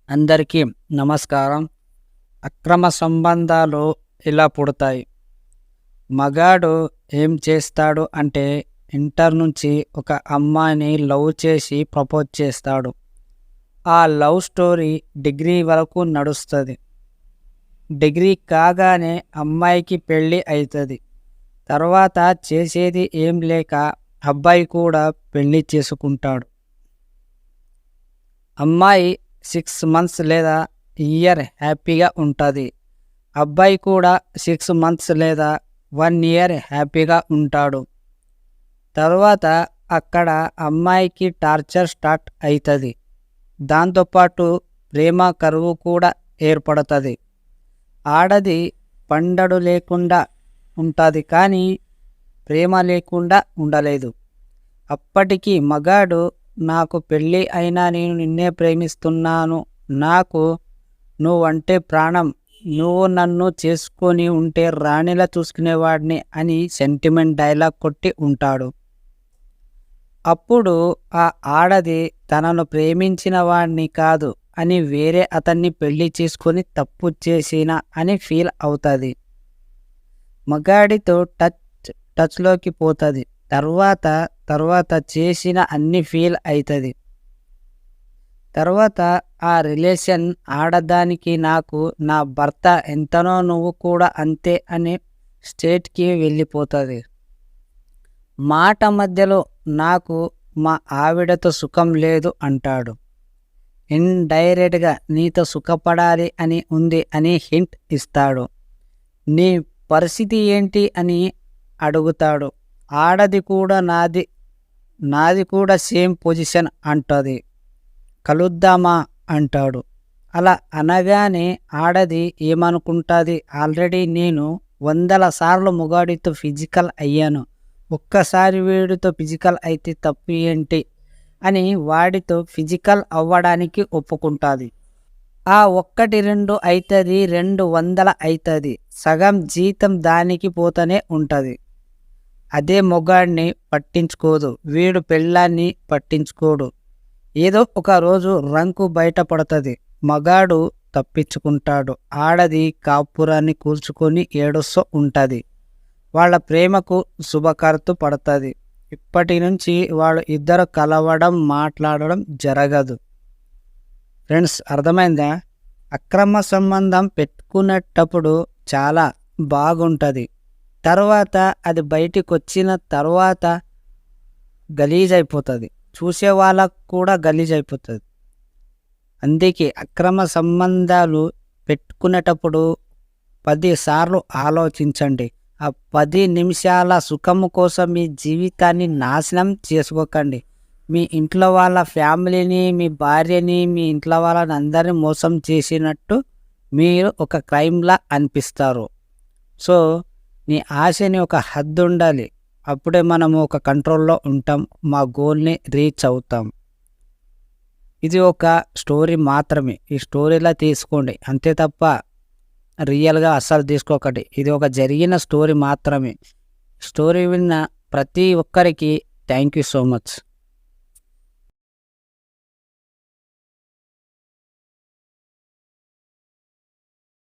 అందరికీ నమస్కారం. అక్రమ సంబంధాలు ఇలా పుడతాయి. మగాడు ఏం చేస్తాడు అంటే ఇంటర్ నుంచి ఒక అమ్మాయిని లవ్ చేసి ప్రపోజ్ చేస్తాడు. ఆ లవ్ స్టోరీ డిగ్రీ వరకు నడుస్తుంది. డిగ్రీ కాగానే అమ్మాయికి పెళ్ళి అవుతుంది. తర్వాత చేసేది ఏం లేక అబ్బాయి కూడా పెళ్ళి చేసుకుంటాడు. అమ్మాయి 6 మంత్స్ లేదా ఇయర్ హ్యాపీగా ఉంటుంది. అబ్బాయి కూడా 6 మంత్స్ లేదా 1 ఇయర్ హ్యాపీగా ఉంటాడు. తర్వాత అక్కడ అమ్మాయికి టార్చర్ స్టార్ట్ అవుతుంది. దాంతోపాటు ప్రేమ కరువు కూడా ఏర్పడుతుంది. ఆడది పండడు లేకుండా ఉంటుంది, కానీ ప్రేమ లేకుండా ఉండలేదు. అప్పటికి మగాడు, నాకు పెళ్ళి అయినా నేను నిన్నే ప్రేమిస్తున్నాను, నాకు నువ్వంటే ప్రాణం, నువ్వు నన్ను చేసుకొని ఉంటే రాణిలా చూసుకునేవాడిని అని సెంటిమెంట్ డైలాగ్ కొట్టి ఉంటాడు. అప్పుడు ఆ ఆడది తనను ప్రేమించిన వాడిని కాదు అని వేరే అతన్ని పెళ్లి చేసుకొని తప్పు చేసిన అని ఫీల్ అవుతుంది. మగాడితో టచ్లోకి పోతుంది. తర్వాత చేసిన అన్ని ఫీల్ అవుతుంది. తర్వాత ఆ రిలేషన్ ఆడదానికి నాకు నా భర్త ఎంతనో నువ్వు కూడా అంతే అనే స్టేట్కి వెళ్ళిపోతుంది. మాట మధ్యలో నాకు మా ఆవిడతో సుఖం లేదు అంటాడు. ఇండైరెక్ట్గా నీతో సుఖపడాలి అని ఉంది అని హింట్ ఇస్తాడు. నీ పరిస్థితి ఏంటి అని అడుగుతాడు. ఆడది కూడా నాది కూడా సేమ్ పొజిషన్ అంటుంది. కలుద్దామా అంటాడు. అలా అనగానే ఆడది ఏమనుకుంటుంది, ఆల్రెడీ నేను 100 సార్లు మొగాడితో ఫిజికల్ అయ్యాను, ఒక్కసారి వీడితో ఫిజికల్ అయితే తప్పు ఏంటి అని వాడితో ఫిజికల్ అవ్వడానికి ఒప్పుకుంటుంది. ఆ 1-2 అవుతుంది, 200 అవుతుంది. సగం జీతం దానికి పోతూనే ఉంటుంది. అదే మొగాడిని పట్టించుకోదు, వీడు పెళ్ళాన్ని పట్టించుకోడు. ఏదో ఒక రోజు రంకు బయటపడుతుంది. మగాడు తప్పించుకుంటాడు. ఆడది కాపురాన్ని కూల్చుకొని ఏడుస్తూ ఉంటుంది. వాళ్ళ ప్రేమకు శుభకర్త పడుతుంది. ఇప్పటి నుంచి వాళ్ళు ఇద్దరు కలవడం మాట్లాడడం జరగదు. ఫ్రెండ్స్, అర్థమైందా? అక్రమ సంబంధం పెట్టుకునేటప్పుడు చాలా బాగుంటుంది. తర్వాత అది బయటికి వచ్చిన తర్వాత గలీజ్ అయిపోతుంది. చూసే వాళ్ళకు కూడా గలీజ్ అయిపోతుంది. అందుకే అక్రమ సంబంధాలు పెట్టుకునేటప్పుడు 10 సార్లు ఆలోచించండి. ఆ 10 నిమిషాల సుఖము కోసం మీ జీవితాన్ని నాశనం చేసుకోకండి. మీ ఇంట్లో వాళ్ళ ఫ్యామిలీని, మీ భార్యని, మీ ఇంట్లో వాళ్ళని అందరినీ మోసం చేసినట్టు మీరు ఒక క్రైమ్లా అనిపిస్తారు. సో నీ ఆశని ఒక హద్దు ఉండాలి. అప్పుడే మనము ఒక కంట్రోల్లో ఉంటాం, మా గోల్ని రీచ్ అవుతాం. ఇది ఒక స్టోరీ మాత్రమే. ఈ స్టోరీలా తీసుకోండి, అంతే తప్ప రియల్గా అస్సలు తీసుకోకండి. ఇది ఒక జరిగిన స్టోరీ మాత్రమే. స్టోరీ విన్న ప్రతి ఒక్కరికి థ్యాంక్ యూ సో మచ్.